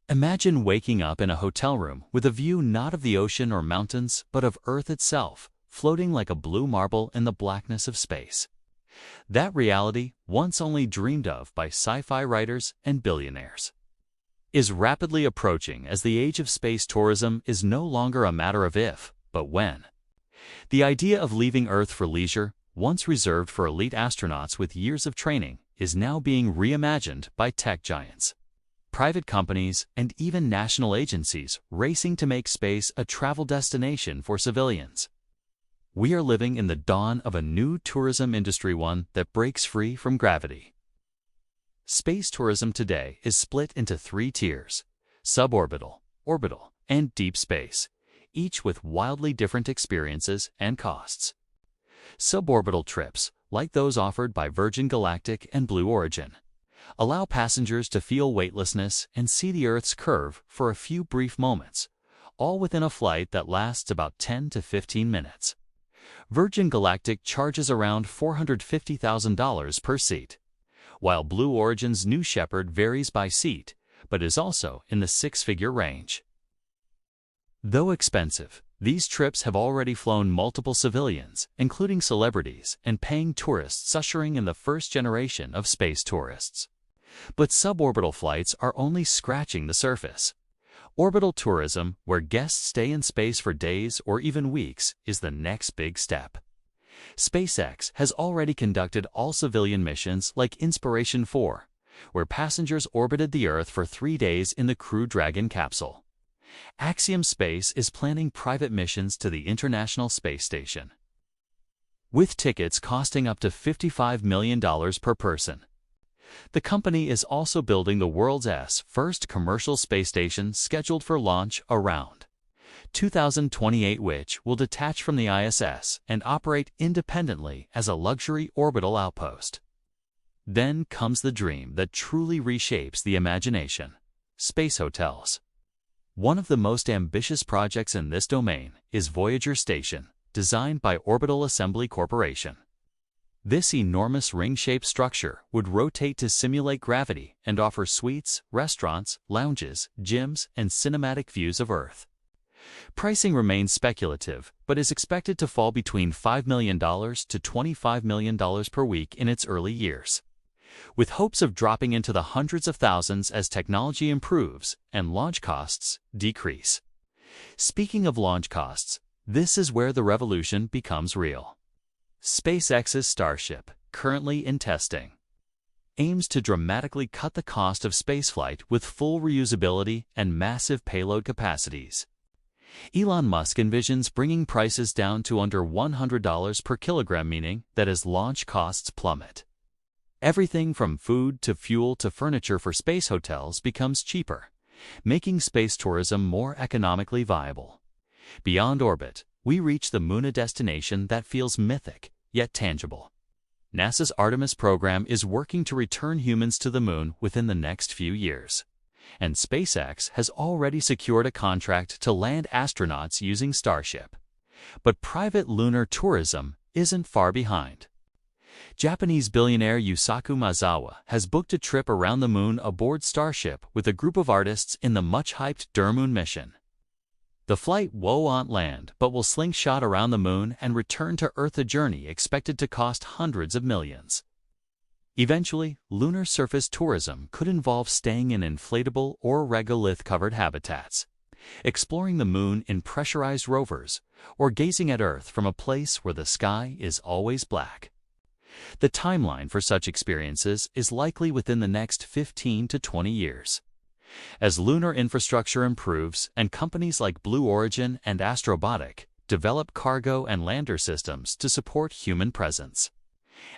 Imagine waking up in a hotel room with a view not of the ocean or mountains, but of Earth itself, floating like a blue marble in the blackness of space. That reality, once only dreamed of by sci-fi writers and billionaires, is rapidly approaching as the age of space tourism is no longer a matter of if, but when. The idea of leaving Earth for leisure, once reserved for elite astronauts with years of training, is now being reimagined by tech giants, private companies, and even national agencies racing to make space a travel destination for civilians. We are living in the dawn of a new tourism industry, one that breaks free from gravity. Space tourism today is split into three tiers: suborbital, orbital, and deep space, each with wildly different experiences and costs. Suborbital trips, like those offered by Virgin Galactic and Blue Origin, allow passengers to feel weightlessness and see the Earth's curve for a few brief moments, all within a flight that lasts about 10 to 15 minutes. Virgin Galactic charges around $450,000 per seat, while Blue Origin's New Shepard varies by seat, but is also in the six-figure range. Though expensive, these trips have already flown multiple civilians, including celebrities and paying tourists, ushering in the first generation of space tourists. But suborbital flights are only scratching the surface. Orbital tourism, where guests stay in space for days or even weeks, is the next big step. SpaceX has already conducted all-civilian missions like Inspiration 4, where passengers orbited the Earth for 3 days in the Crew Dragon capsule. Axiom Space is planning private missions to the International Space Station, with tickets costing up to $55 million per person. The company is also building the world's first commercial space station, scheduled for launch around 2028, which will detach from the ISS and operate independently as a luxury orbital outpost. Then comes the dream that truly reshapes the imagination: space hotels. One of the most ambitious projects in this domain is Voyager Station, designed by Orbital Assembly Corporation. This enormous ring-shaped structure would rotate to simulate gravity and offer suites, restaurants, lounges, gyms, and cinematic views of Earth. Pricing remains speculative, but is expected to fall between $5 million to $25 million per week in its early years, with hopes of dropping into the hundreds of thousands as technology improves and launch costs decrease. Speaking of launch costs, this is where the revolution becomes real. SpaceX's Starship, currently in testing, aims to dramatically cut the cost of spaceflight with full reusability and massive payload capacities. Elon Musk envisions bringing prices down to under $100 per kilogram, meaning that as launch costs plummet, everything from food to fuel to furniture for space hotels becomes cheaper, making space tourism more economically viable. Beyond orbit, we reach the moon, a destination that feels mythic, yet tangible. NASA's Artemis program is working to return humans to the moon within the next few years, and SpaceX has already secured a contract to land astronauts using Starship. But private lunar tourism isn't far behind. Japanese billionaire Yusaku Maezawa has booked a trip around the moon aboard Starship with a group of artists in the much-hyped Moon mission. The flight won't land, but will slingshot around the moon and return to Earth, a journey expected to cost hundreds of millions. Eventually, lunar surface tourism could involve staying in inflatable or regolith-covered habitats, exploring the moon in pressurized rovers, or gazing at Earth from a place where the sky is always black. The timeline for such experiences is likely within the next 15 to 20 years. As lunar infrastructure improves and companies like Blue Origin and Astrobotic develop cargo and lander systems to support human presence.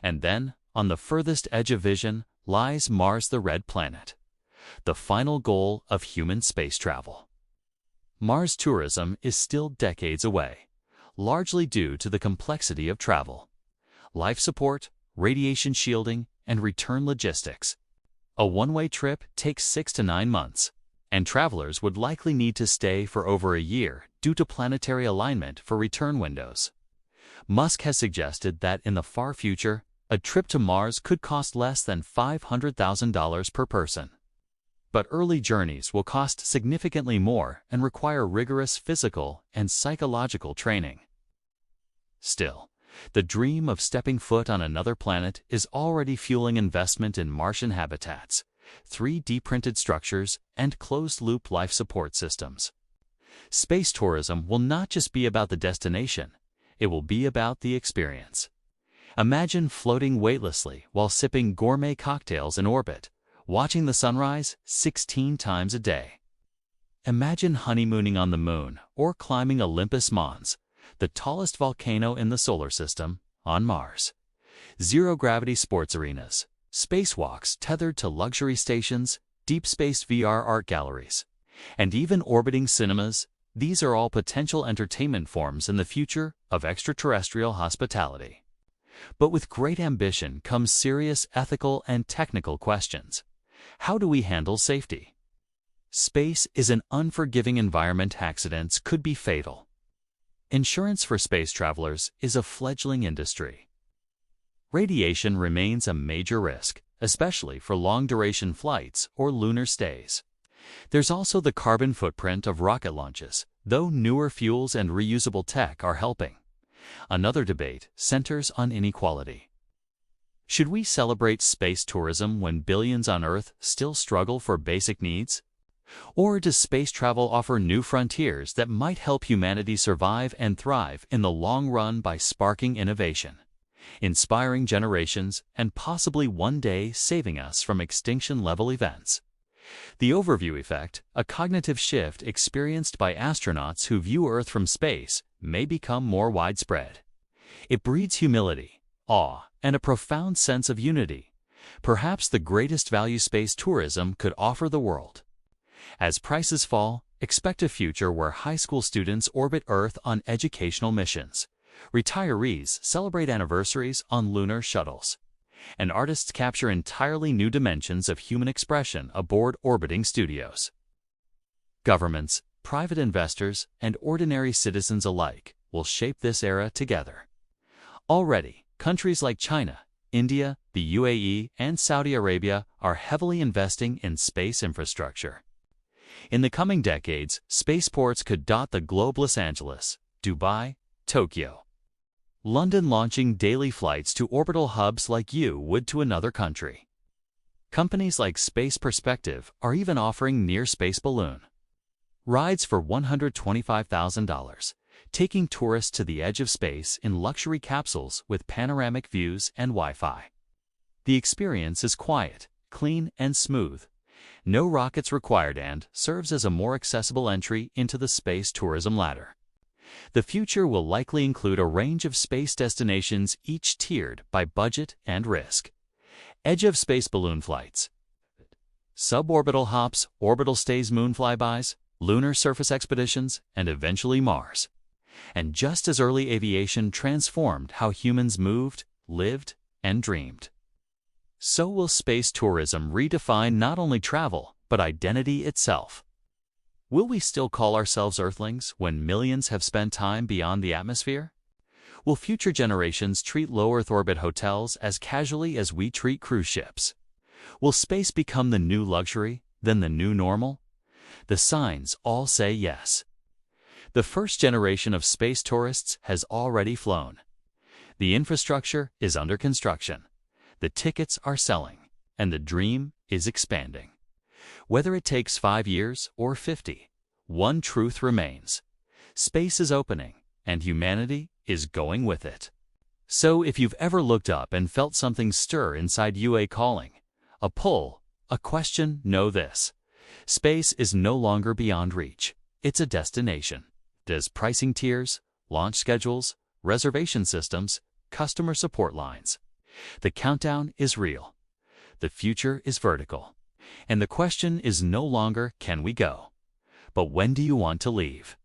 And then, on the furthest edge of vision, lies Mars, the red planet, the final goal of human space travel. Mars tourism is still decades away, largely due to the complexity of travel, life support, radiation shielding, and return logistics. A one-way trip takes 6 to 9 months, and travelers would likely need to stay for over a year due to planetary alignment for return windows. Musk has suggested that in the far future, a trip to Mars could cost less than $500,000 per person. but early journeys will cost significantly more and require rigorous physical and psychological training. Still, the dream of stepping foot on another planet is already fueling investment in Martian habitats, 3D printed structures, and closed-loop life support systems. Space tourism will not just be about the destination, it will be about the experience. Imagine floating weightlessly while sipping gourmet cocktails in orbit, watching the sunrise 16 times a day. Imagine honeymooning on the moon or climbing Olympus Mons, the tallest volcano in the solar system, on Mars. Zero-gravity sports arenas, spacewalks tethered to luxury stations, deep space VR art galleries, and even orbiting cinemas. These are all potential entertainment forms in the future of extraterrestrial hospitality. But with great ambition comes serious ethical and technical questions. How do we handle safety? Space is an unforgiving environment. Accidents could be fatal. Insurance for space travelers is a fledgling industry. Radiation remains a major risk, especially for long-duration flights or lunar stays. There's also the carbon footprint of rocket launches, though newer fuels and reusable tech are helping. Another debate centers on inequality. Should we celebrate space tourism when billions on Earth still struggle for basic needs? Or does space travel offer new frontiers that might help humanity survive and thrive in the long run by sparking innovation, inspiring generations, and possibly one day saving us from extinction-level events? The overview effect, a cognitive shift experienced by astronauts who view Earth from space, may become more widespread. It breeds humility, awe, and a profound sense of unity, perhaps the greatest value space tourism could offer the world. As prices fall, expect a future where high school students orbit Earth on educational missions, retirees celebrate anniversaries on lunar shuttles, and artists capture entirely new dimensions of human expression aboard orbiting studios. Governments, private investors, and ordinary citizens alike will shape this era together. Already, countries like China, India, the UAE, and Saudi Arabia are heavily investing in space infrastructure. In the coming decades, spaceports could dot the globe. Los Angeles, Dubai, Tokyo, London launching daily flights to orbital hubs like you would to another country. Companies like Space Perspective are even offering near-space balloon rides for $125,000, taking tourists to the edge of space in luxury capsules with panoramic views and Wi-Fi. The experience is quiet, clean, and smooth. No rockets required and serves as a more accessible entry into the space tourism ladder. The future will likely include a range of space destinations, each tiered by budget and risk. Edge of space balloon flights, suborbital hops, orbital stays, moon flybys, lunar surface expeditions, and eventually Mars. And just as early aviation transformed how humans moved, lived, and dreamed, so will space tourism redefine not only travel, but identity itself. Will we still call ourselves Earthlings when millions have spent time beyond the atmosphere? Will future generations treat low Earth orbit hotels as casually as we treat cruise ships? Will space become the new luxury, then the new normal? The signs all say yes. The first generation of space tourists has already flown. The infrastructure is under construction. The tickets are selling, and the dream is expanding. Whether it takes 5 years or 50, one truth remains. Space is opening, and humanity is going with it. So if you've ever looked up and felt something stir inside you, a calling, a pull, a question, know this. Space is no longer beyond reach. It's a destination. There's pricing tiers, launch schedules, reservation systems, customer support lines. The countdown is real. The future is vertical. And the question is no longer, can we go? But when do you want to leave?